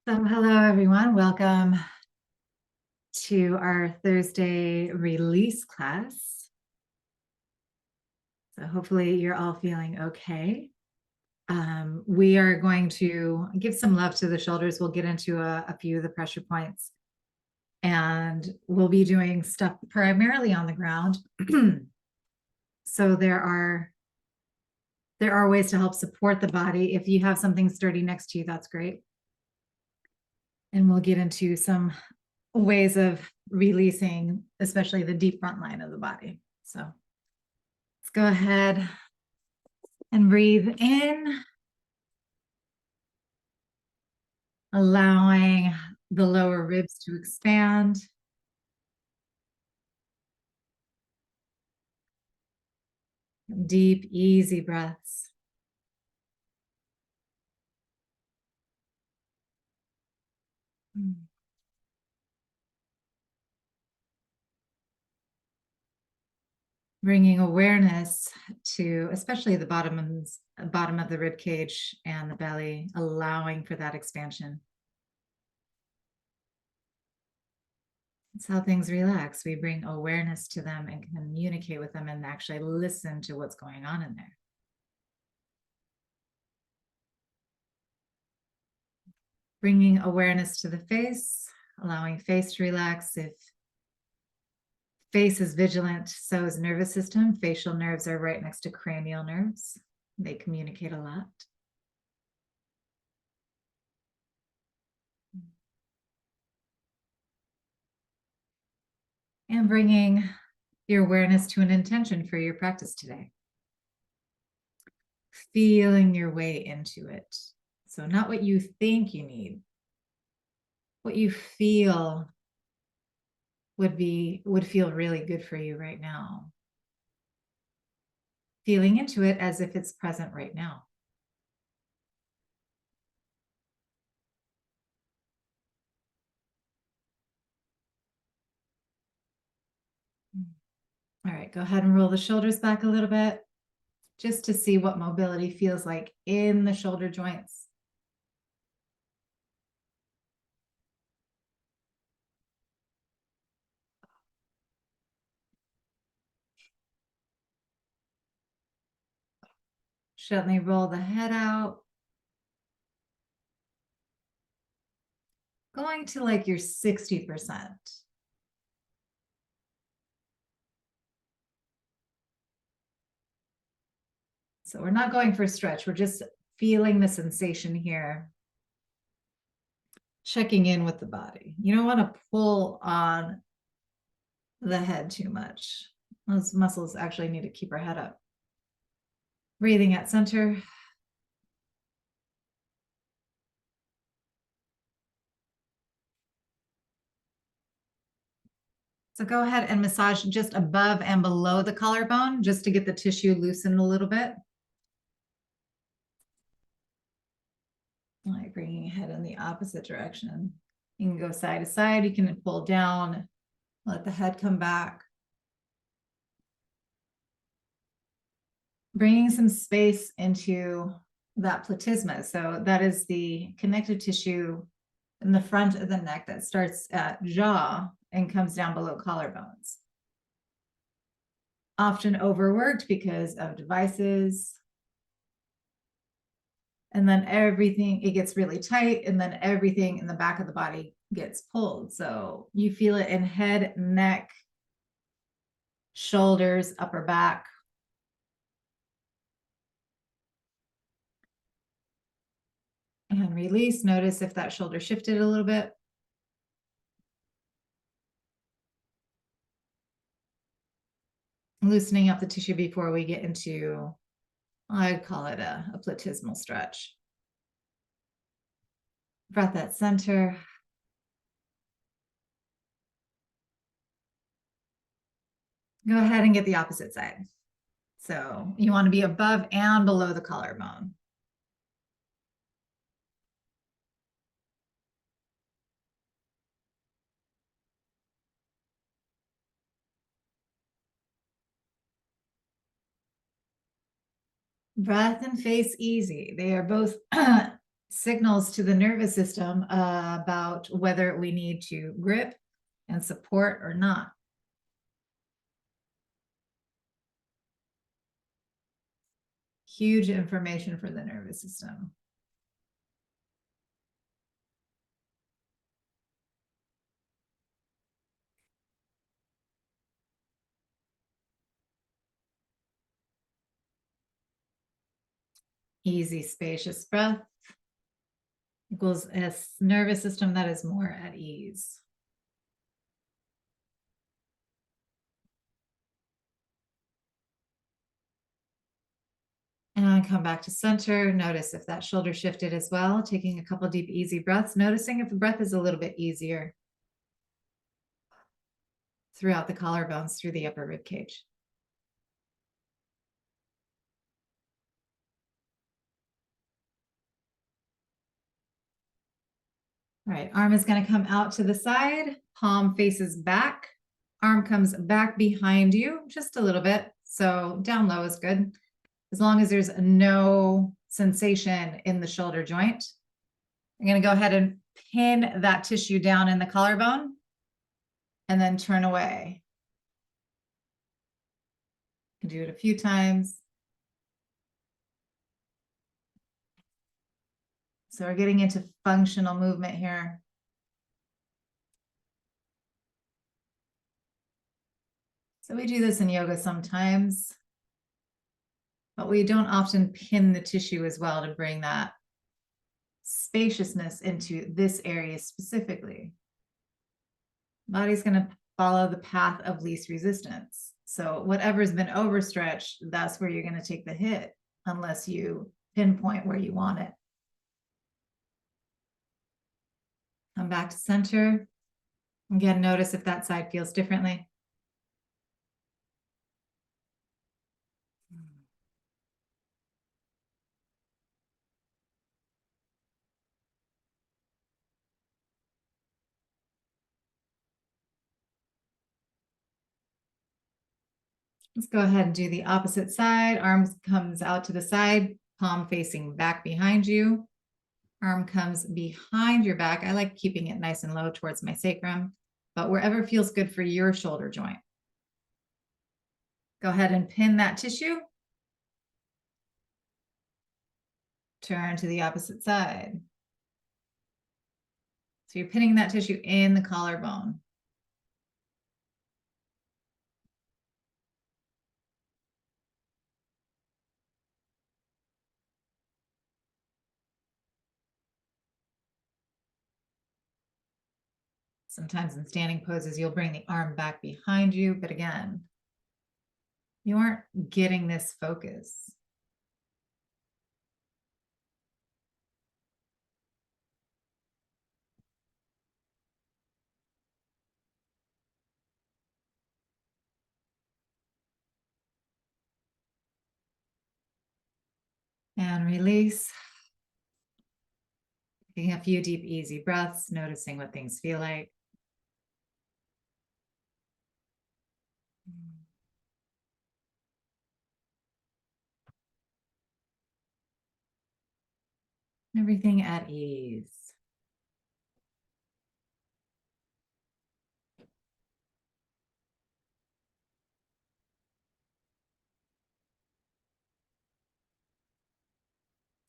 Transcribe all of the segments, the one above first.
So hello, everyone. Welcome to our Thursday release class. So hopefully you're all feeling okay. We are going to give some love to the shoulders. We'll get into a few of the pressure points, and we'll be doing stuff primarily on the ground. So there are ways to help support the body. If you have something sturdy next to you, that's great. And we'll get into some ways of releasing, especially the deep front line of the body. So let's go ahead and breathe in, allowing the lower ribs to expand. Deep, easy breaths. Bringing awareness to especially the bottom of the rib cage and the belly, allowing for that expansion. That's how things relax. We bring awareness to them and communicate with them and actually listen to what's going on in there. Bringing awareness to the face, allowing face to relax. If face is vigilant, so is nervous system. Facial nerves are right next to cranial nerves. They communicate a lot. And bringing your awareness to an intention for your practice today. Feeling your way into it. So not what you think you need, what you feel would feel really good for you right now. Feeling into it as if it's present right now. All right, go ahead and roll the shoulders back a little bit, just to see what mobility feels like in the shoulder joints. Gently roll the head out. Going to like your 60%. So we're not going for a stretch. We're just feeling the sensation here. Checking in with the body. You don't want to pull on the head too much. Those muscles actually need to keep our head up. Breathing at center. So go ahead and massage just above and below the collarbone, just to get the tissue loosened a little bit. Like bringing your head in the opposite direction. You can go side to side. You can pull down, let the head come back. Bringing some space into that platysma. So that is the connective tissue in the front of the neck that starts at jaw and comes down below collarbones. Often overworked because of devices. And then everything, it gets really tight, and then everything in the back of the body gets pulled. So you feel it in head, neck, shoulders, upper back. And release. Notice if that shoulder shifted a little bit. Loosening up the tissue before we get into, I'd call it a platysmal stretch. Breath at center. Go ahead and get the opposite side. So you want to be above and below the collarbone. Breath and face easy. They are both signals to the nervous system about whether we need to grip and support or not. Huge information for the nervous system. Easy, spacious breath equals a nervous system that is more at ease. And come back to center. Notice if that shoulder shifted as well, taking a couple deep, easy breaths, noticing if the breath is a little bit easier throughout the collarbones, through the upper rib cage. All right, arm is going to come out to the side, palm faces back, arm comes back behind you just a little bit. So down low is good. As long as there's no sensation in the shoulder joint. I'm going to go ahead and pin that tissue down in the collarbone and then turn away. You can do it a few times. So we're getting into functional movement here. So we do this in yoga sometimes, but we don't often pin the tissue as well to bring that spaciousness into this area specifically. Body's going to follow the path of least resistance. So whatever's been overstretched, that's where you're going to take the hit unless you pinpoint where you want it. Come back to center. Again, notice if that side feels differently. Let's go ahead and do the opposite side. Arms comes out to the side, palm facing back behind you. Arm comes behind your back. I like keeping it nice and low towards my sacrum, but wherever feels good for your shoulder joint. Go ahead and pin that tissue. Turn to the opposite side. So you're pinning that tissue in the collarbone. Sometimes in standing poses, you'll bring the arm back behind you, but again, you aren't getting this focus. And release. Taking a few deep, easy breaths, noticing what things feel like. Everything at ease.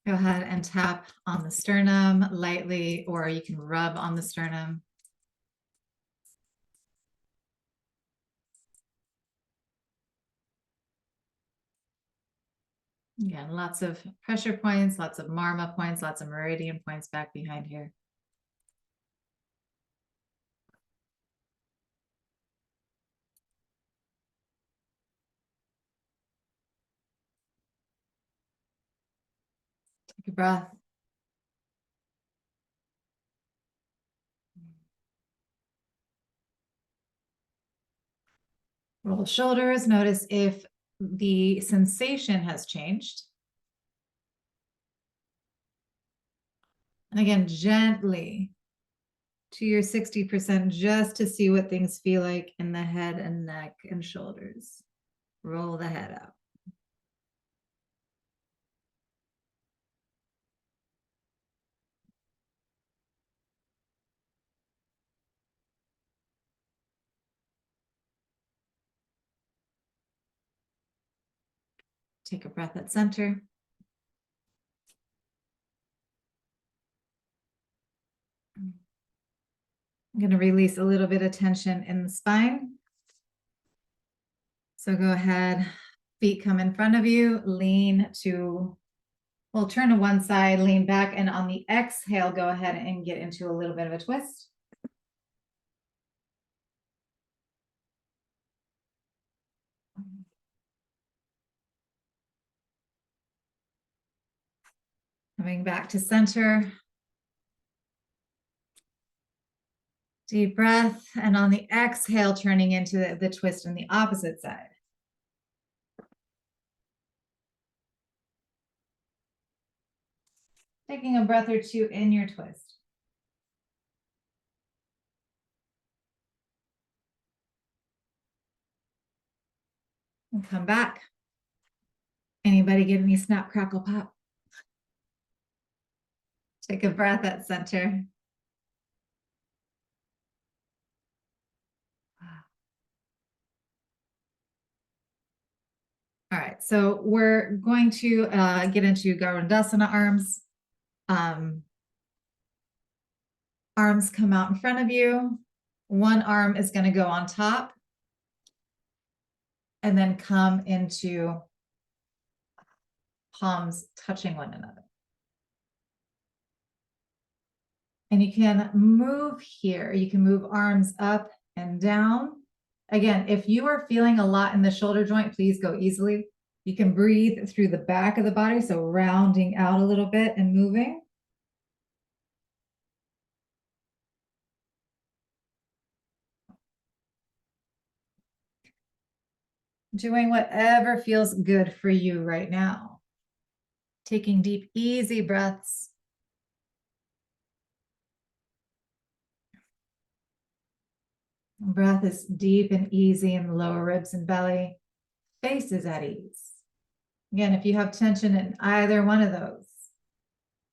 Go ahead and tap on the sternum lightly, or you can rub on the sternum. Again, lots of pressure points, lots of marma points, lots of meridian points back behind here. Take a breath. Roll the shoulders. Notice if the sensation has changed. And again, gently to your 60% just to see what things feel like in the head and neck and shoulders. Roll the head up. Take a breath at center. I'm going to release a little bit of tension in the spine. So go ahead, feet come in front of you, we'll turn to one side, lean back, and on the exhale, go ahead and get into a little bit of a twist. Coming back to center. Deep breath, and on the exhale, turning into the twist on the opposite side. Taking a breath or two in your twist. And come back. Anybody give me snap, crackle, pop? Take a breath at center. All right, so we're going to get into Garudasana arms. Arms come out in front of you. One arm is going to go on top and then come into palms touching one another. And you can move here. You can move arms up and down. Again, if you are feeling a lot in the shoulder joint, please go easily. You can breathe through the back of the body, so rounding out a little bit and moving. Doing whatever feels good for you right now. Taking deep, easy breaths. Breath is deep and easy in the lower ribs and belly. Face is at ease. Again, if you have tension in either one of those,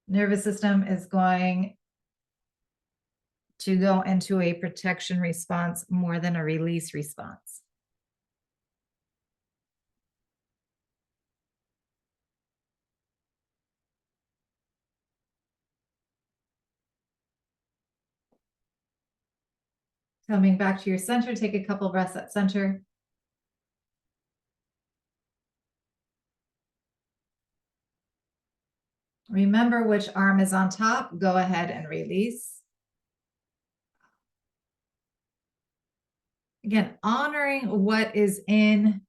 nervous system is going to go into a protection response more than a release response. Coming back to your center, take a couple breaths at center. Remember which arm is on top. Go ahead and release. Again, honoring what is in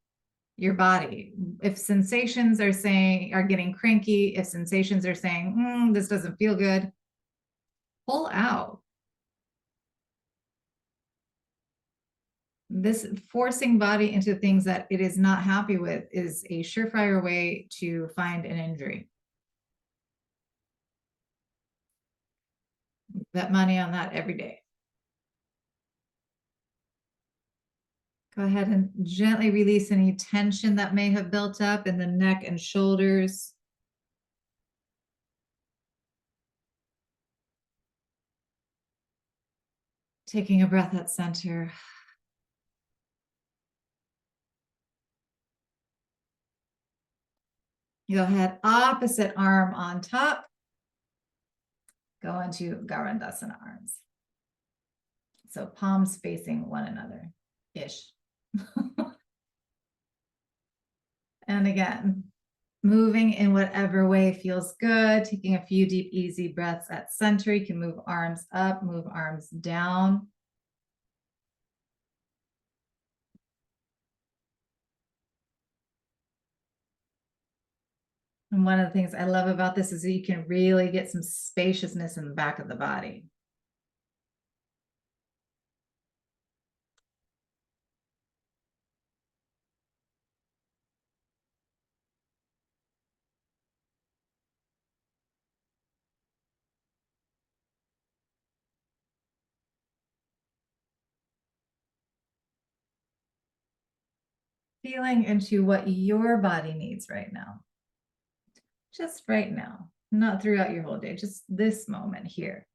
your body. If sensations are getting cranky, if sensations are saying, this doesn't feel good, pull out. This forcing body into things that it is not happy with is a surefire way to find an injury. Bet money on that every day. Go ahead and gently release any tension that may have built up in the neck and shoulders. Taking a breath at center. Go ahead, opposite arm on top. Go into Garudasana arms. So palms facing one another-ish. And again, moving in whatever way feels good, taking a few deep, easy breaths at center. You can move arms up, move arms down. And one of the things I love about this is that you can really get some spaciousness in the back of the body. Feeling into what your body needs right now. Just right now, not throughout your whole day, just this moment here.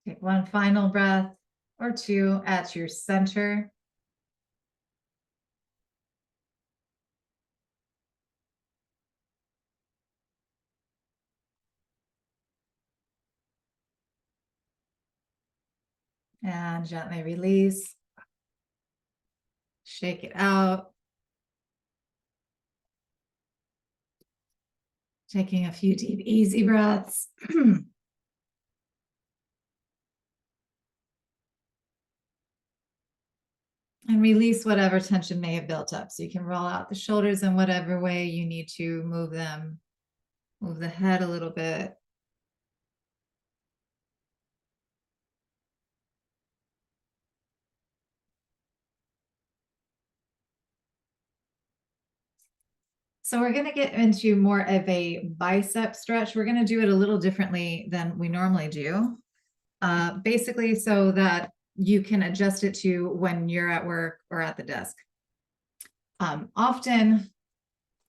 Take one final breath or two at your center. And gently release. Shake it out. Taking a few deep, easy breaths. And release whatever tension may have built up. So you can roll out the shoulders in whatever way you need to move them. Move the head a little bit. So we're going to get into more of a bicep stretch. We're going to do it a little differently than we normally do. Basically so that you can adjust it to when you're at work or at the desk. Often,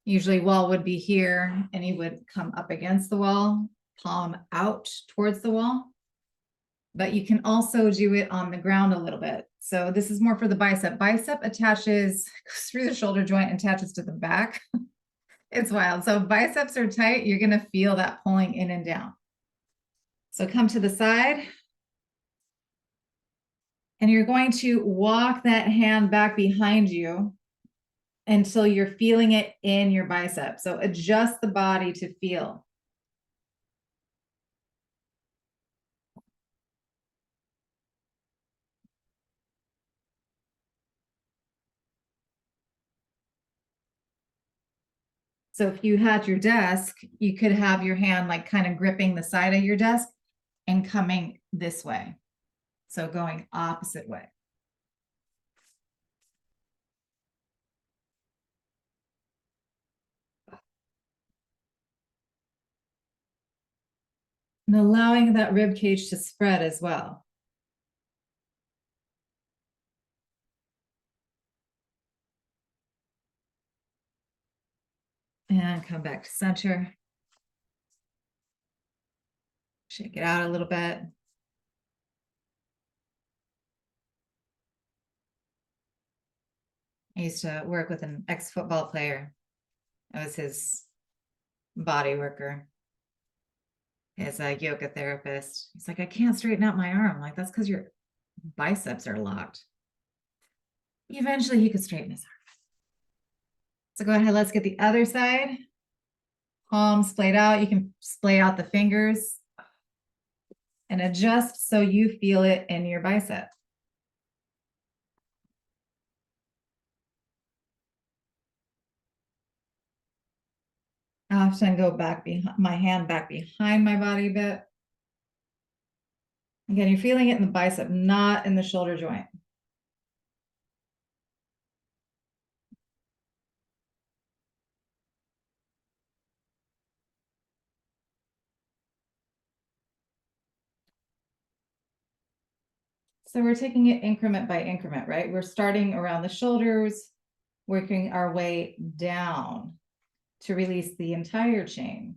usually wall would be here and you would come up against the wall, palm out towards the wall. But you can also do it on the ground a little bit. So this is more for the bicep. Bicep attaches, goes through the shoulder joint and attaches to the back. It's wild. So biceps are tight. You're going to feel that pulling in and down. So come to the side. And you're going to walk that hand back behind you until you're feeling it in your bicep. So adjust the body to feel. So if you had your desk, you could have your hand like kind of gripping the side of your desk and coming this way. So going opposite way. And allowing that rib cage to spread as well. And come back to center. Shake it out a little bit. I used to work with an ex-football player. I was his body worker, his yoga therapist. He's like, I can't straighten out my arm. I'm like, that's because your biceps are locked. Eventually he could straighten his arm. So go ahead, let's get the other side. Palms splayed out. You can splay out the fingers and adjust so you feel it in your bicep. I often go back behind my hand back behind my body a bit. Again, you're feeling it in the bicep, not in the shoulder joint. So we're taking it increment by increment, right? We're starting around the shoulders, working our way down to release the entire chain.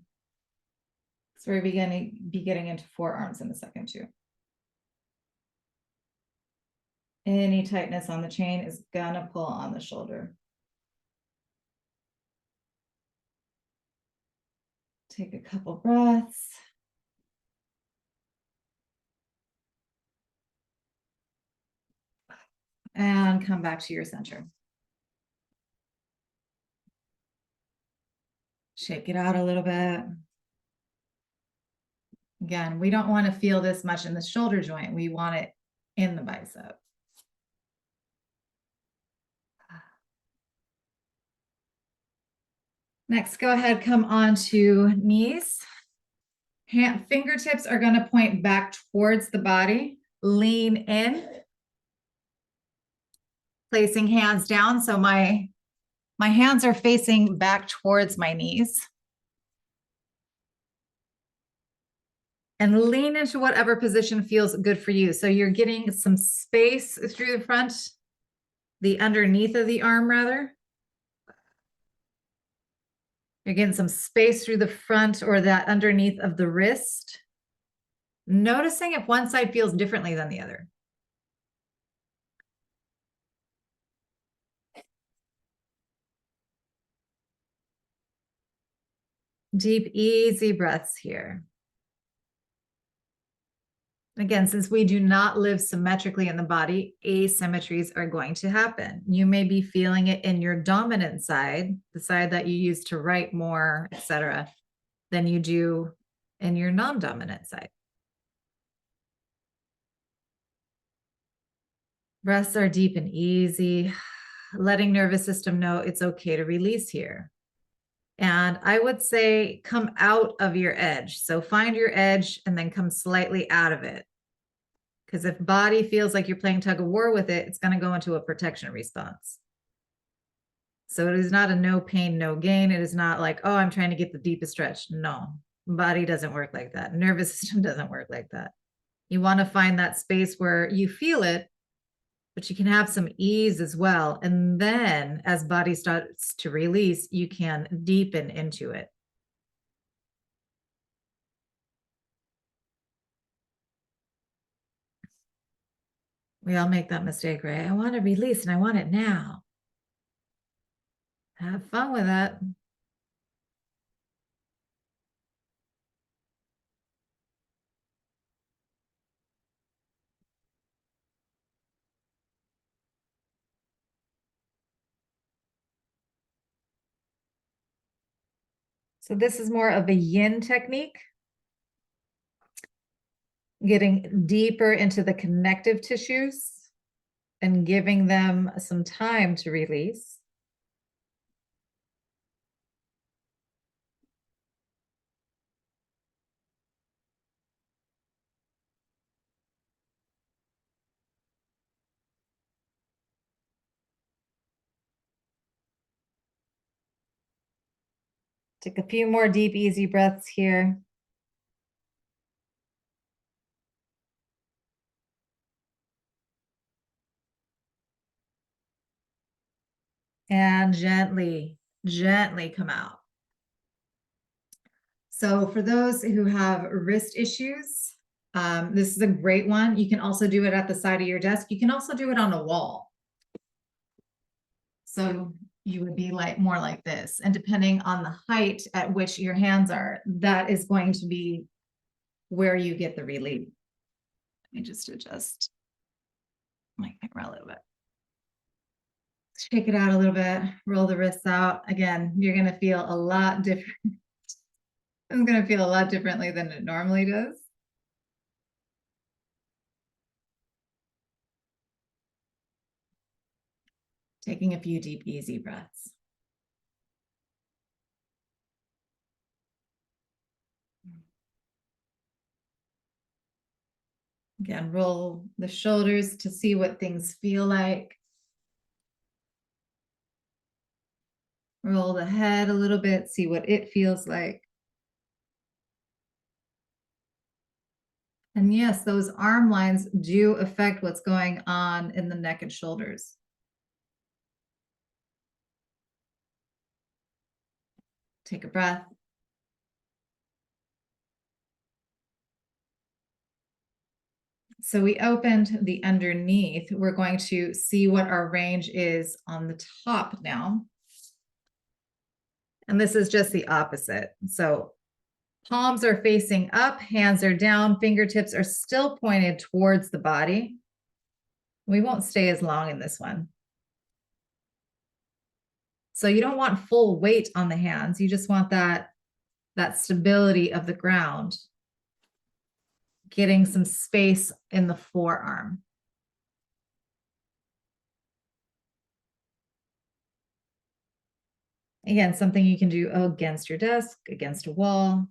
So we're beginning be getting into forearms in a second too. Any tightness on the chain is gonna pull on the shoulder. Take a couple breaths. And come back to your center. Shake it out a little bit. Again, we don't want to feel this much in the shoulder joint. We want it in the bicep. Next, go ahead, come on to knees. Fingertips are going to point back towards the body. Lean in. Placing hands down. So my hands are facing back towards my knees. And lean into whatever position feels good for you. So you're getting some space through the front, the underneath of the arm rather. You're getting some space through the front or that underneath of the wrist, Noticing if one side feels differently than the other. Deep, easy breaths here. Again, since we do not live symmetrically in the body, asymmetries are going to happen. You may be feeling it in your dominant side, the side that you use to write more, etc., than you do in your non-dominant side. Breaths are deep and easy, letting nervous system know it's okay to release here. And I would say come out of your edge. So find your edge and then come slightly out of it. Because if body feels like you're playing tug of war with it, it's going to go into a protection response. So it is not a no pain, no gain. It is not like, oh, I'm trying to get the deepest stretch. No, body doesn't work like that. Nervous system doesn't work like that. You want to find that space where you feel it, but you can have some ease as well. And then as body starts to release, you can deepen into it. We all make that mistake, right? I want to release and I want it now. Have fun with that. So this is more of a yin technique, getting deeper into the connective tissues and giving them some time to release. Take a few more deep, easy breaths here. And gently, gently come out. So for those who have wrist issues, this is a great one. You can also do it at the side of your desk. You can also do it on a wall. So you would be like more like this. And depending on the height at which your hands are, that is going to be where you get the relief. Let me just adjust my camera a little bit. Shake it out a little bit, roll the wrists out. Again, you're going to feel a lot different. It's going to feel a lot differently than it normally does. Taking a few deep, easy breaths. Again, roll the shoulders to see what things feel like. Roll the head a little bit, see what it feels like. And yes, those arm lines do affect what's going on in the neck and shoulders. Take a breath. So we opened the underneath. We're going to see what our range is on the top now. And this is just the opposite. So palms are facing up, hands are down, fingertips are still pointed towards the body. We won't stay as long in this one. So you don't want full weight on the hands. You just want that stability of the ground, getting some space in the forearm. Again, something you can do against your desk, against a wall.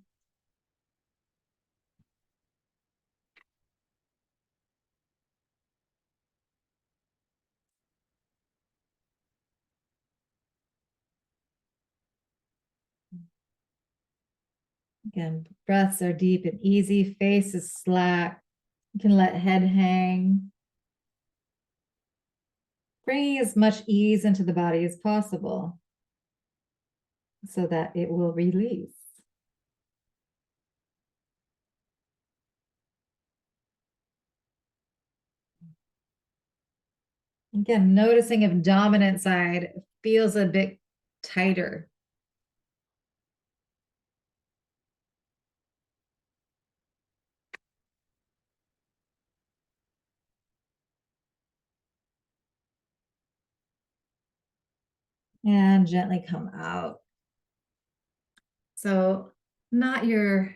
Again, breaths are deep and easy. Face is slack. You can let head hang. Bringing as much ease into the body as possible so that it will release. Again, noticing if dominant side feels a bit tighter. And gently come out. So not your,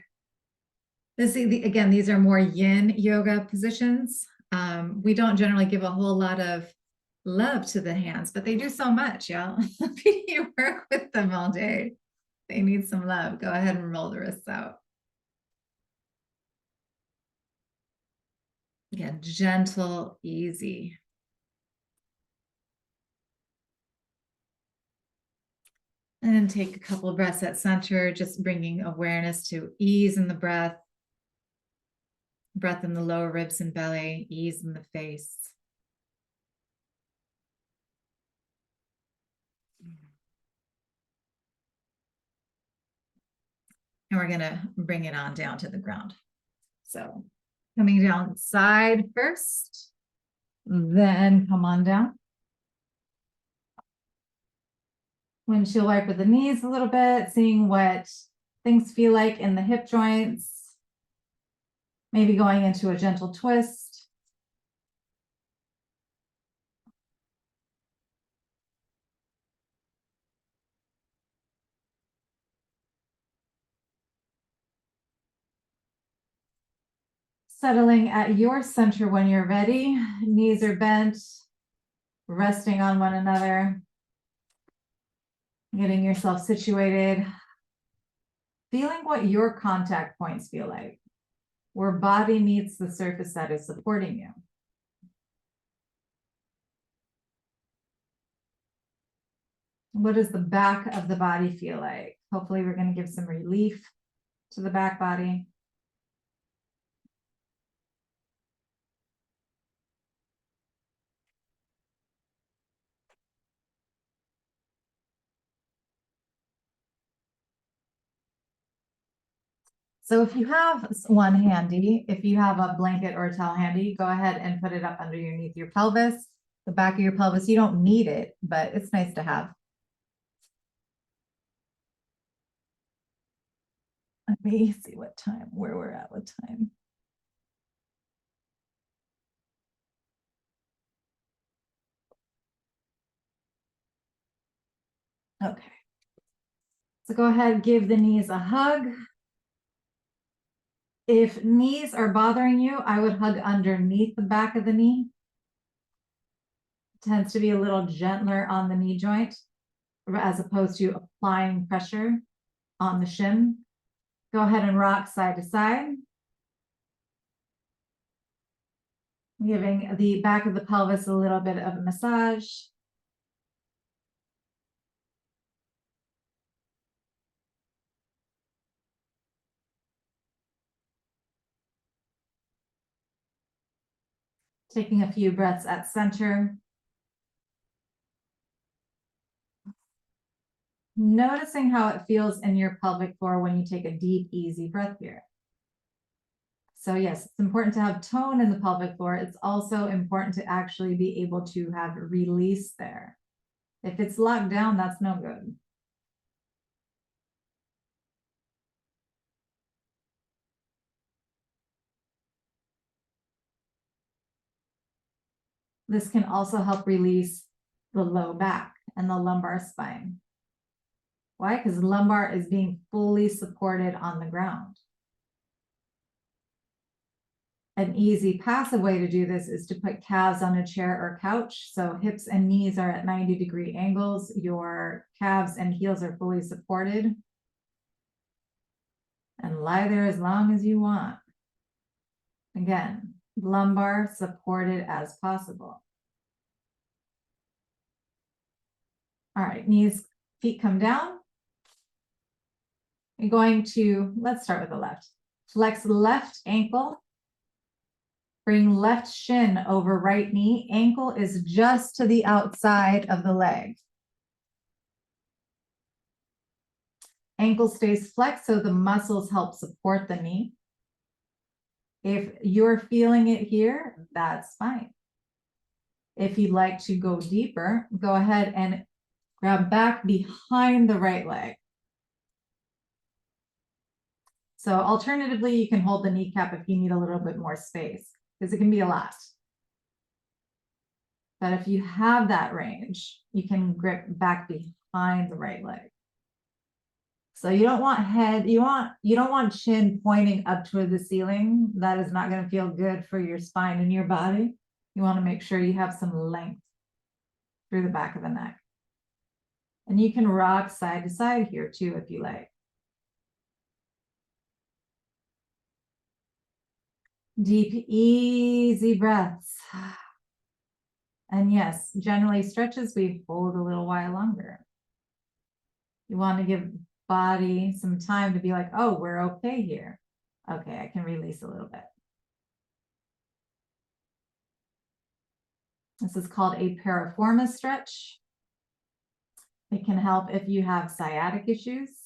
again, these are more yin yoga positions. We don't generally give a whole lot of love to the hands, but they do so much, y'all. You work with them all day. They need some love. Go ahead and roll the wrists out. Again, gentle, easy. And then take a couple of breaths at center, just bringing awareness to ease in the breath. Breath in the lower ribs and belly, ease in the face. And we're gonna bring it on down to the ground. So coming down side first, then come on down. Windshield wiper the knees a little bit, seeing what things feel like in the hip joints. Maybe going into a gentle twist. Settling at your center when you're ready. Knees are bent, resting on one another. Getting yourself situated. Feeling what your contact points feel like. Where body meets the surface that is supporting you. What does the back of the body feel like? Hopefully we're going to give some relief to the back body. So if you have one handy, if you have a blanket or a towel handy, go ahead and put it up underneath your pelvis, the back of your pelvis. You don't need it, but it's nice to have. Let me see what time, where we're at with time. Okay. So go ahead, give the knees a hug. If knees are bothering you, I would hug underneath the back of the knee. It tends to be a little gentler on the knee joint as opposed to applying pressure on the shin. Go ahead and rock side to side. Giving the back of the pelvis a little bit of a massage. Taking a few breaths at center. Noticing how it feels in your pelvic floor when you take a deep, easy breath here. So yes, it's important to have tone in the pelvic floor. It's also important to actually be able to have release there. If it's locked down, that's no good. This can also help release the low back and the lumbar spine. Why? Because the lumbar is being fully supported on the ground. An easy passive way to do this is to put calves on a chair or couch. So hips and knees are at 90-degree angles. Your calves and heels are fully supported. And lie there as long as you want. Again, lumbar supported as possible. All right, knees, feet come down. You're going to, let's start with the left. Flex left ankle. Bring left shin over right knee. Ankle is just to the outside of the leg. Ankle stays flexed so the muscles help support the knee. If you're feeling it here, that's fine. If you'd like to go deeper, go ahead and grab back behind the right leg. So alternatively, you can hold the kneecap if you need a little bit more space, because it can be a lot. But if you have that range, you can grip back behind the right leg. So you don't want head, you don't want chin pointing up toward the ceiling. That is not going to feel good for your spine and your body. You want to make sure you have some length through the back of the neck. And you can rock side to side here too, if you like. Deep, easy breaths. And yes, generally stretches, we hold a little while longer. You want to give body some time to be like, oh, we're okay here. Okay, I can release a little bit. This is called a piriformis stretch. It can help if you have sciatic issues. It's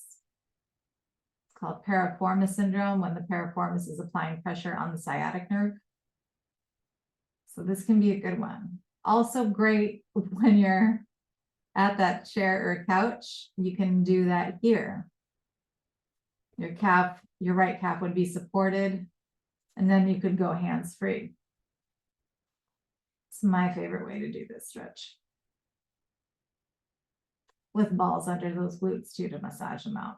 called piriformis syndrome, when the piriformis is applying pressure on the sciatic nerve. So this can be a good one. Also great when you're at that chair or couch, you can do that here. Your calf, your right calf would be supported, and then you could go hands free. It's my favorite way to do this stretch. With balls under those glutes too, to massage them out.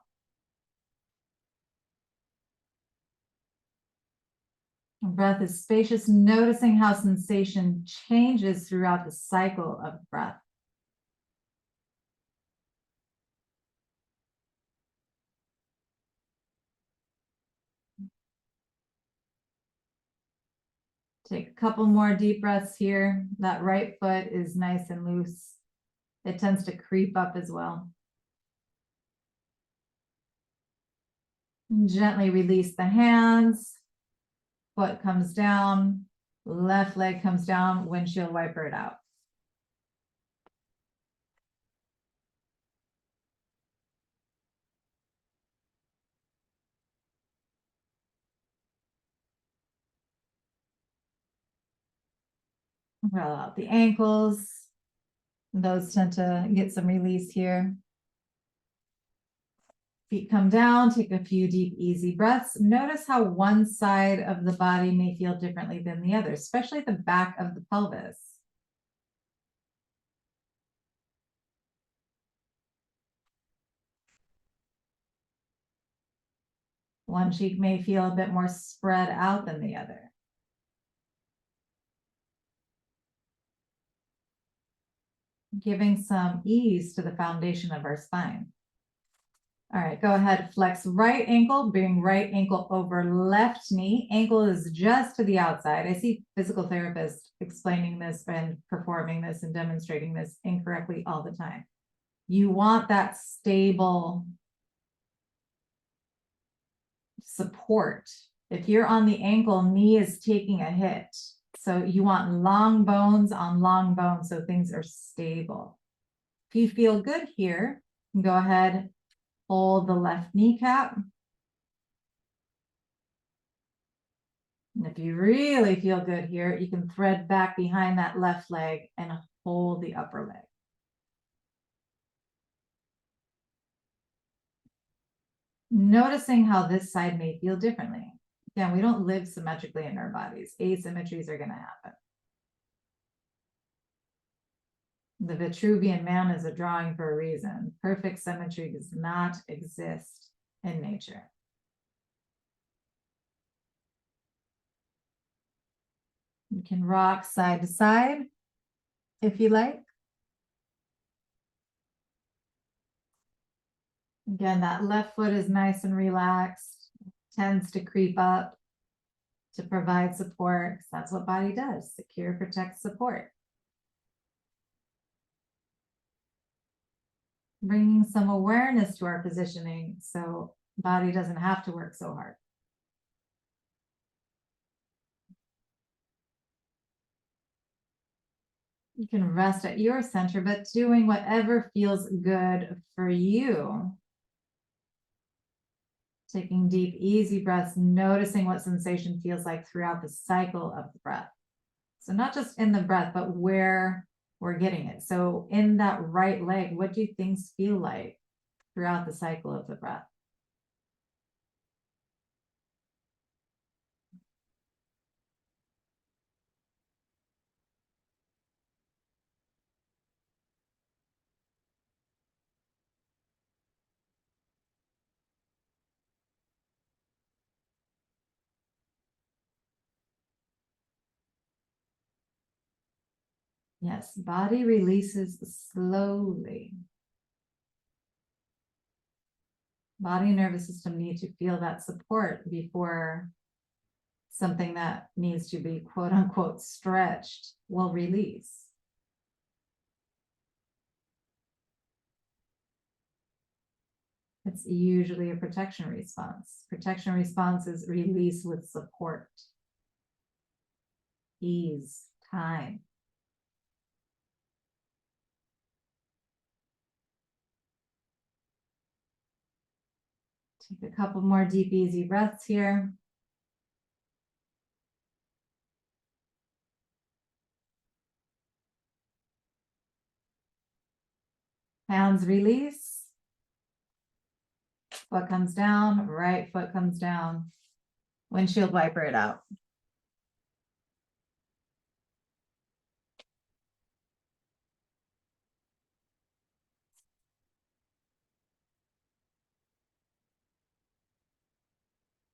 Breath is spacious, noticing how sensation changes throughout the cycle of breath. Take a couple more deep breaths here. That right foot is nice and loose. It tends to creep up as well. And gently release the hands. Foot comes down. Left leg comes down. Windshield wiper it out. Roll out the ankles. Those tend to get some release here. Feet come down, take a few deep, easy breaths. Notice how one side of the body may feel differently than the other, especially the back of the pelvis. One cheek may feel a bit more spread out than the other. Giving some ease to the foundation of our spine. All right, go ahead, flex right ankle, bring right ankle over left knee. Ankle is just to the outside. I see physical therapists explaining this and performing this and demonstrating this incorrectly all the time. You want that stable support. If you're on the ankle, knee is taking a hit. So you want long bones on long bones so things are stable. If you feel good here, go ahead, hold the left kneecap. And if you really feel good here, you can thread back behind that left leg and hold the upper leg. Noticing how this side may feel differently. Again, we don't live symmetrically in our bodies. Asymmetries are going to happen. The Vitruvian man is a drawing for a reason. Perfect symmetry does not exist in nature. You can rock side to side if you like. Again, that left foot is nice and relaxed, tends to creep up to provide support, because that's what body does, secure, protect, support. Bringing some awareness to our positioning so body doesn't have to work so hard. You can rest at your center, but doing whatever feels good for you. Taking deep, easy breaths, noticing what sensation feels like throughout the cycle of the breath. So not just in the breath, but where we're getting it. So in that right leg, what do things feel like throughout the cycle of the breath? Yes, body releases slowly. Body and nervous system need to feel that support before something that needs to be quote unquote stretched will release. It's usually a protection response. Protection response is release with support, ease, time. Take a couple more deep, easy breaths here. Hands release. Foot comes down, right foot comes down. Windshield wiper it out.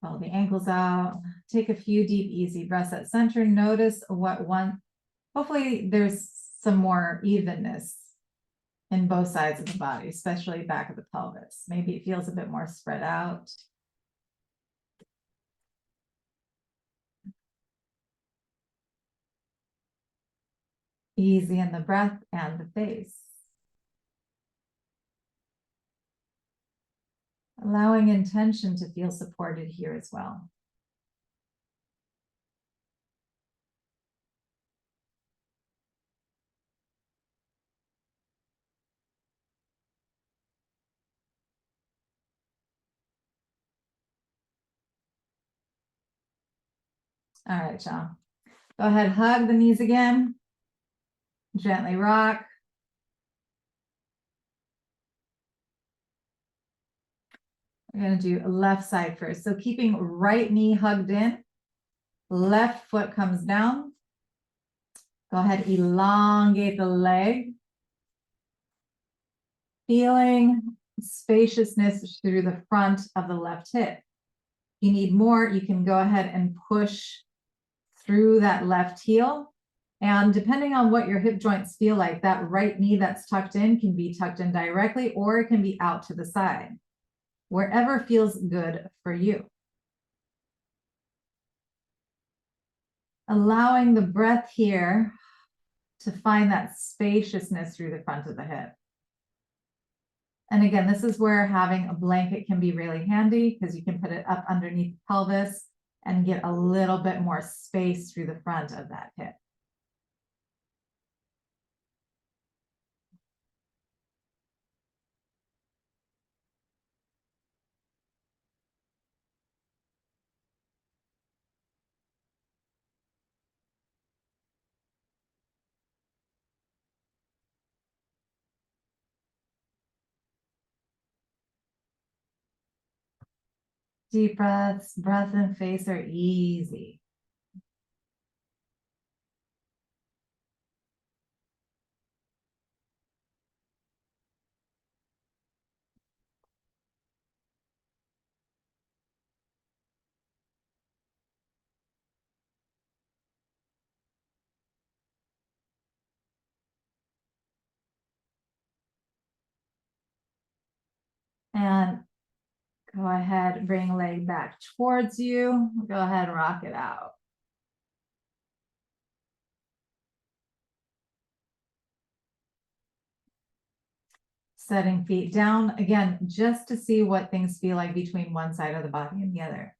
Pull the ankles out. Take a few deep, easy breaths at center. Notice what one, hopefully there's some more evenness in both sides of the body, especially back of the pelvis. Maybe it feels a bit more spread out. Easy in the breath and the face. Allowing intention to feel supported here as well. All right, y'all. Go ahead, hug the knees again. Gently rock. We're going to do left side first. So keeping right knee hugged in, left foot comes down. Go ahead, elongate the leg. Feeling spaciousness through the front of the left hip. If you need more, you can go ahead and push through that left heel. And depending on what your hip joints feel like, that right knee that's tucked in can be tucked in directly, or it can be out to the side, wherever feels good for you. Allowing the breath here to find that spaciousness through the front of the hip. And again, this is where having a blanket can be really handy because you can put it up underneath the pelvis and get a little bit more space through the front of that hip. Deep breaths, breath and face are easy. And go ahead, bring leg back towards you. Go ahead, rock it out. Setting feet down, again, just to see what things feel like between one side of the body and the other.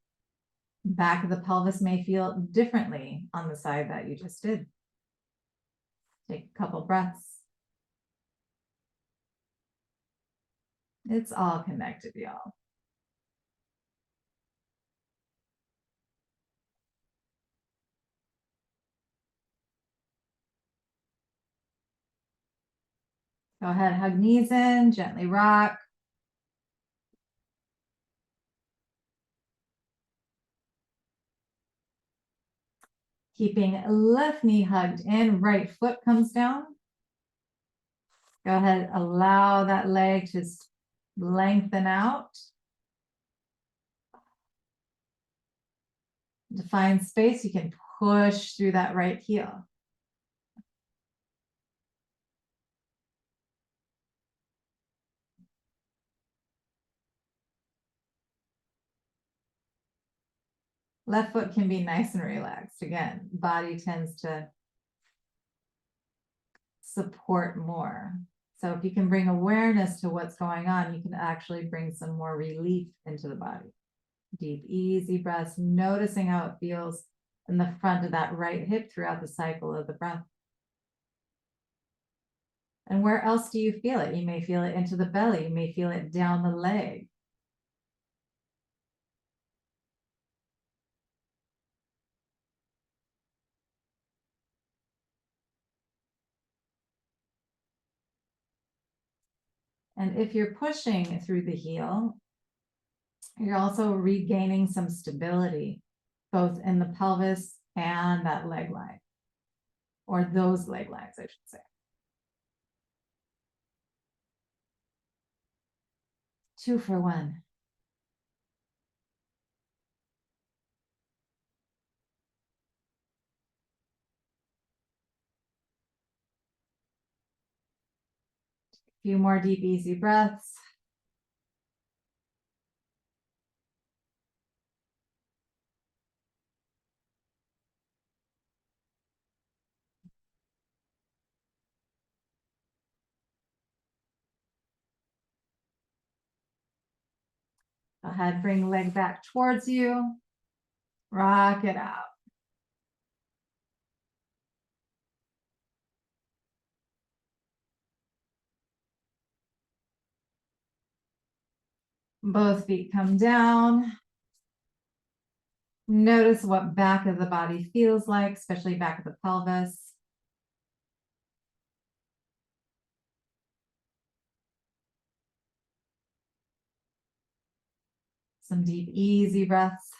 Back of the pelvis may feel differently on the side that you just did. Take a couple breaths. It's all connected, y'all. Go ahead, hug knees in, gently rock. Keeping left knee hugged in, right foot comes down. Go ahead, allow that leg to lengthen out. To find space, you can push through that right heel. Left foot can be nice and relaxed. Again, body tends to support more. So if you can bring awareness to what's going on, you can actually bring some more relief into the body. Deep, easy breaths, noticing how it feels in the front of that right hip throughout the cycle of the breath. And where else do you feel it? You may feel it into the belly. You may feel it down the leg. And if you're pushing through the heel, you're also regaining some stability, both in the pelvis and that leg line, or those leg lines, I should say. 2 for 1. A few more deep, easy breaths. Go ahead, bring leg back towards you. Rock it out. Both feet come down. Notice what back of the body feels like, especially back of the pelvis. Some deep, easy breaths.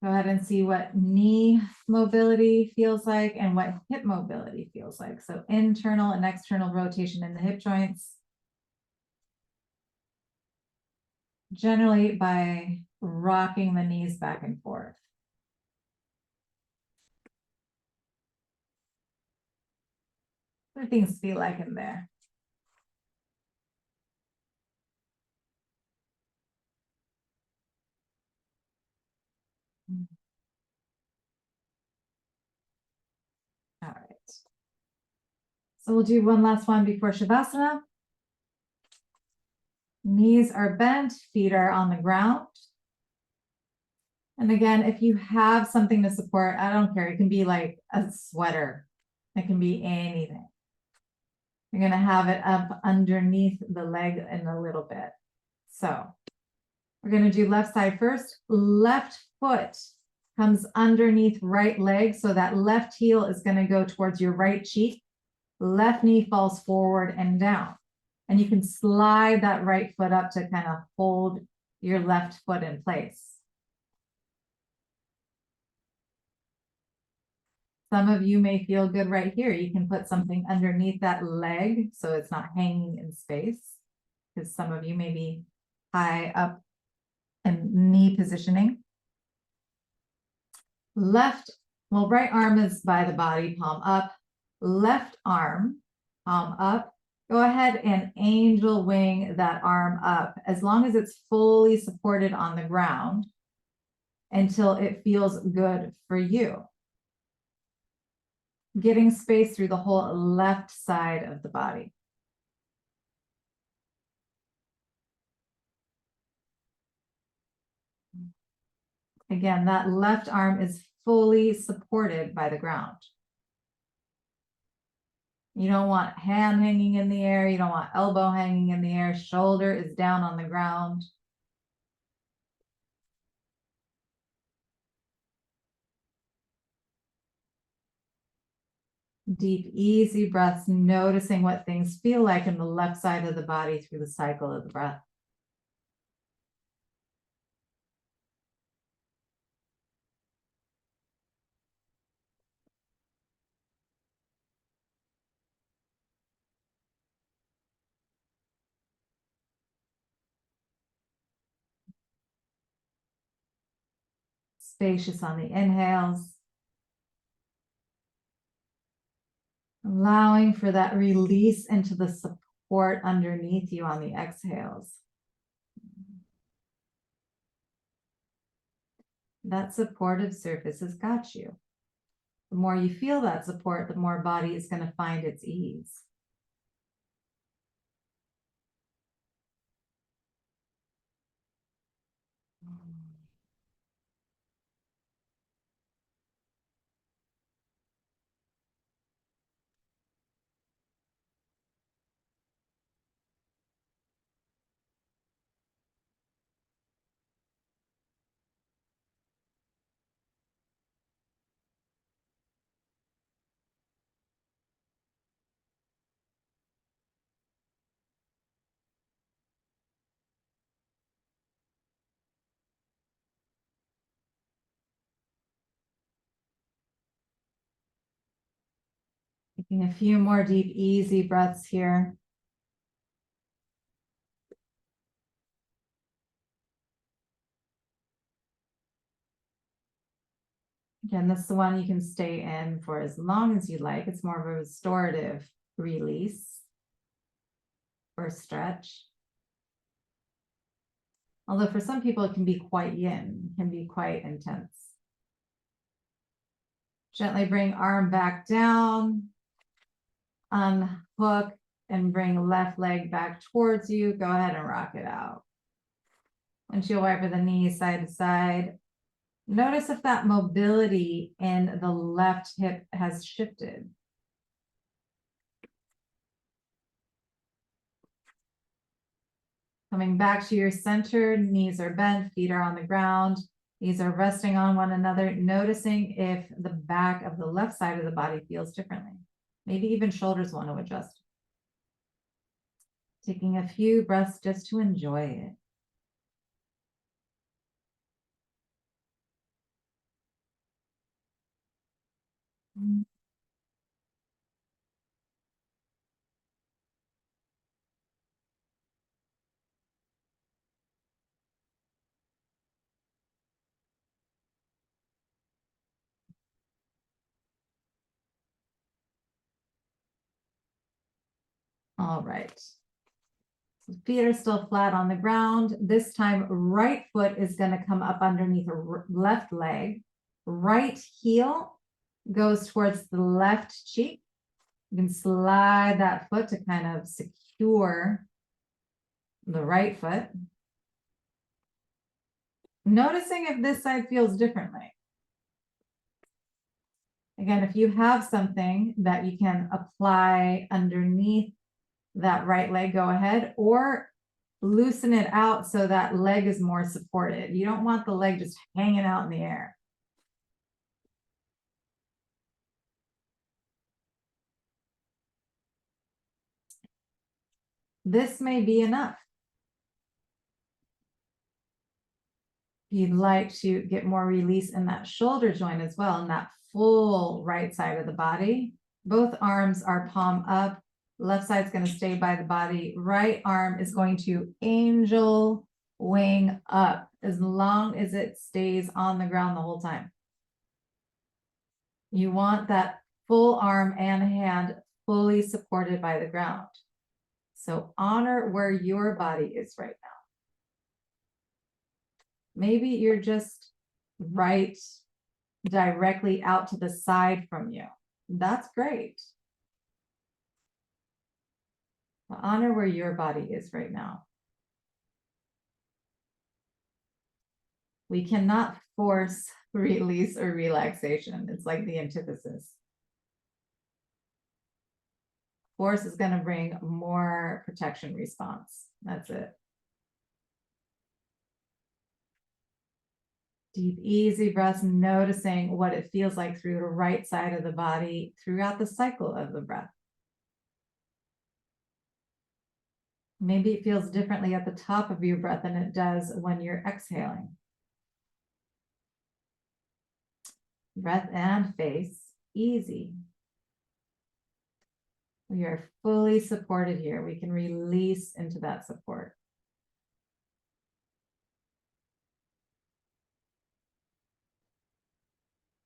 Go ahead and see what knee mobility feels like and what hip mobility feels like. So internal and external rotation in the hip joints. Generally by rocking the knees back and forth. What do things feel like in there? All right. So we'll do one last one before Shavasana. Knees are bent, feet are on the ground. And again, if you have something to support, I don't care. It can be like a sweater. It can be anything. You're going to have it up underneath the leg in a little bit. So we're going to do left side first. Left foot comes underneath right leg. So that left heel is going to go towards your right cheek. Left knee falls forward and down. And you can slide that right foot up to kind of hold your left foot in place. Some of you may feel good right here. You can put something underneath that leg so it's not hanging in space, because some of you may be high up in knee positioning. Left, well, right arm is by the body, palm up. Left arm, palm up. Go ahead and angel wing that arm up as long as it's fully supported on the ground until it feels good for you. Getting space through the whole left side of the body. Again, that left arm is fully supported by the ground. You don't want hand hanging in the air. You don't want elbow hanging in the air. Shoulder is down on the ground. Deep, easy breaths, noticing what things feel like in the left side of the body through the cycle of the breath. Spacious on the inhales. Allowing for that release into the support underneath you on the exhales. That supportive surface has got you. The more you feel that support, the more body is going to find its ease. Taking a few more deep, easy breaths here. Again, this is the one you can stay in for as long as you like. It's more of a restorative release or stretch. Although for some people, it can be quite yin, can be quite intense. Gently bring arm back down, unhook, and bring left leg back towards you. Go ahead and rock it out. Windshield wiper the knees side to side. Notice if that mobility in the left hip has shifted. Coming back to your center, knees are bent, feet are on the ground. These are resting on one another, noticing if the back of the left side of the body feels differently. Maybe even shoulders want to adjust. Taking a few breaths just to enjoy it. All right. So feet are still flat on the ground. This time, right foot is going to come up underneath left leg. Right heel goes towards the left cheek. You can slide that foot to kind of secure the right foot. Noticing if this side feels differently. Again, if you have something that you can apply underneath that right leg, go ahead, or loosen it out so that leg is more supported. You don't want the leg just hanging out in the air. This may be enough. If you'd like to get more release in that shoulder joint as well, in that full right side of the body, both arms are palm up. Left side's going to stay by the body. Right arm is going to angel wing up as long as it stays on the ground the whole time. You want that full arm and hand fully supported by the ground. So honor where your body is right now. Maybe you're just right directly out to the side from you. That's great. But honor where your body is right now. We cannot force release or relaxation. It's like the antithesis. Force is going to bring more protection response. That's it. Deep, easy breaths, noticing what it feels like through the right side of the body throughout the cycle of the breath. Maybe it feels differently at the top of your breath than it does when you're exhaling. Breath and face, easy. We are fully supported here. We can release into that support.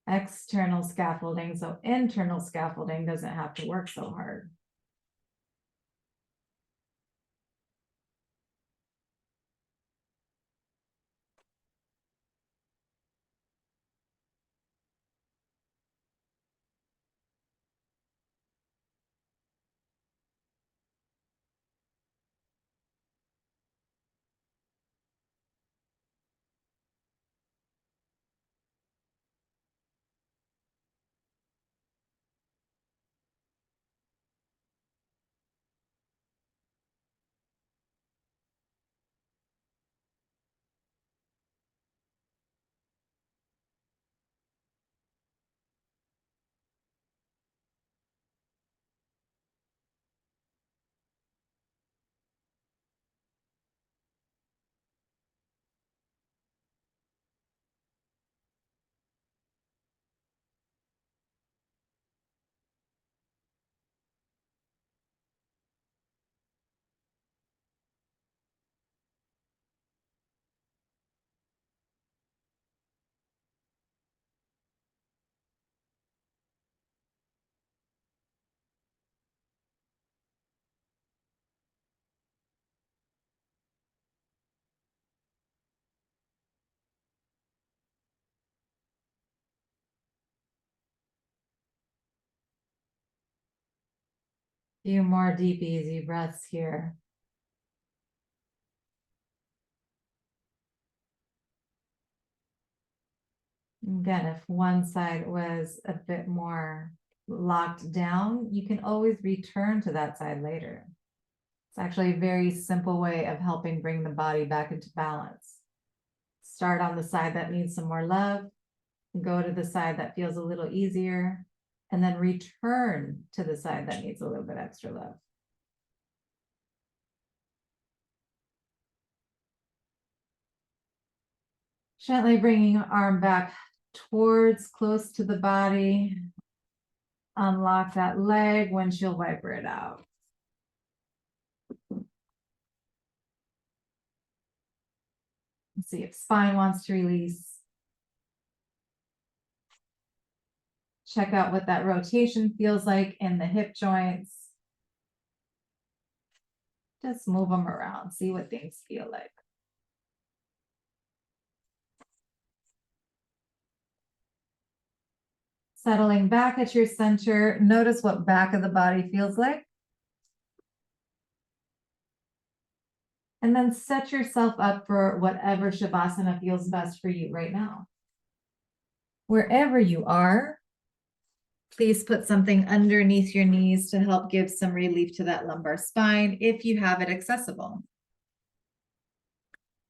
External scaffolding, so internal scaffolding doesn't have to work so hard. Few more deep, easy breaths here. Again, if one side was a bit more locked down, you can always return to that side later. It's actually a very simple way of helping bring the body back into balance. Start on the side that needs some more love, go to the side that feels a little easier, and then return to the side that needs a little bit extra love. Gently bringing arm back towards close to the body. Unlock that leg, windshield wiper it out. Let's see if spine wants to release. Check out what that rotation feels like in the hip joints. Just move them around, see what things feel like. Settling back at your center, notice what back of the body feels like. And then set yourself up for whatever Shavasana feels best for you right now. Wherever you are, please put something underneath your knees to help give some relief to that lumbar spine if you have it accessible.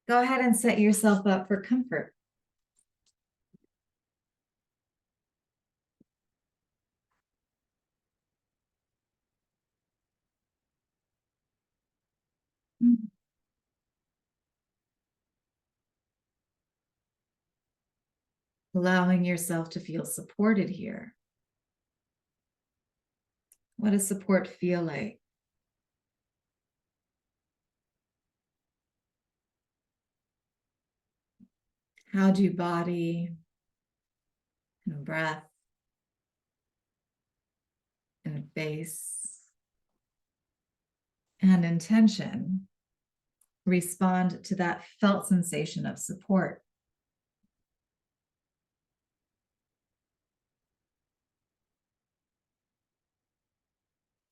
Go ahead and set yourself up for comfort. Allowing yourself to feel supported here. What does support feel like? How do body and breath and face and intention respond to that felt sensation of support?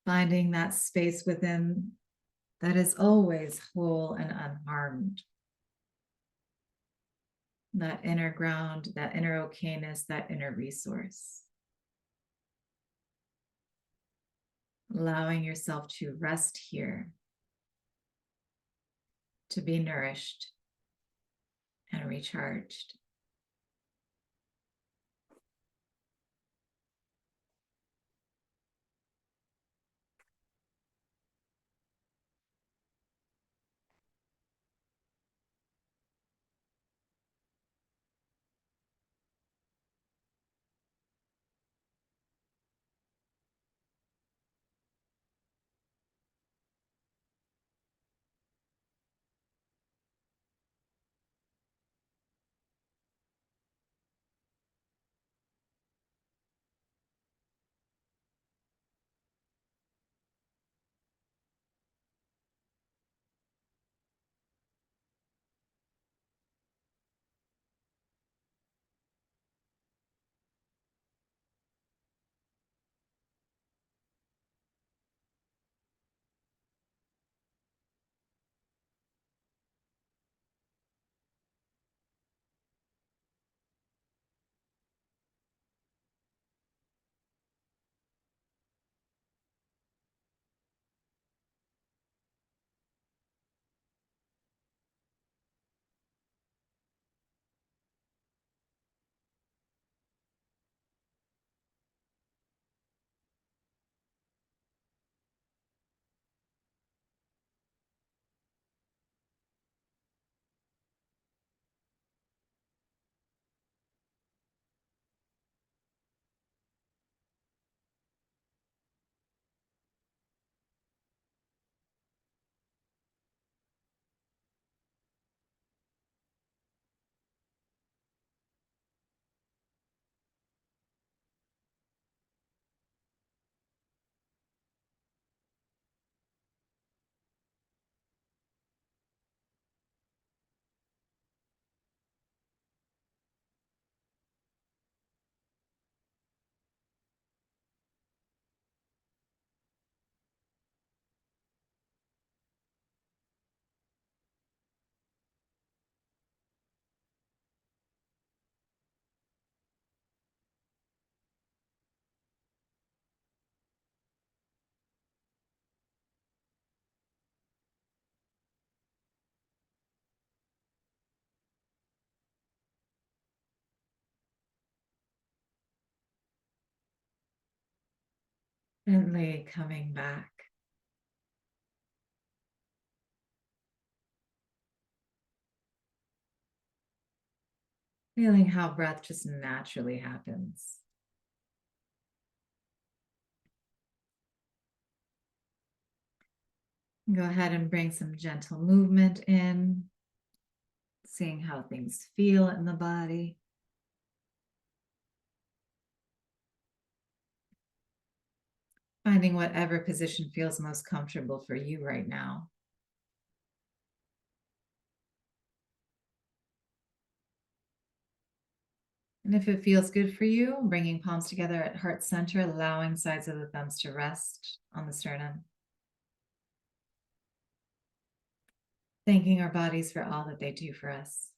Finding that space within that is always whole and unharmed. That inner ground, that inner okayness, that inner resource. allowing yourself to rest here, to be nourished and recharged. Gently coming back. Feeling how breath just naturally happens. Go ahead and bring some gentle movement in, seeing how things feel in the body. Finding whatever position feels most comfortable for you right now. And if it feels good for you, bringing palms together at heart center, allowing sides of the thumbs to rest on the sternum. Thanking our bodies for all that they do for us.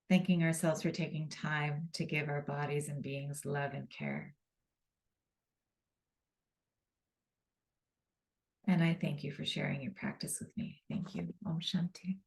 Thanking ourselves for taking time to give our bodies and beings love and care. And I thank you for sharing your practice with me. Thank you. Om Shanti.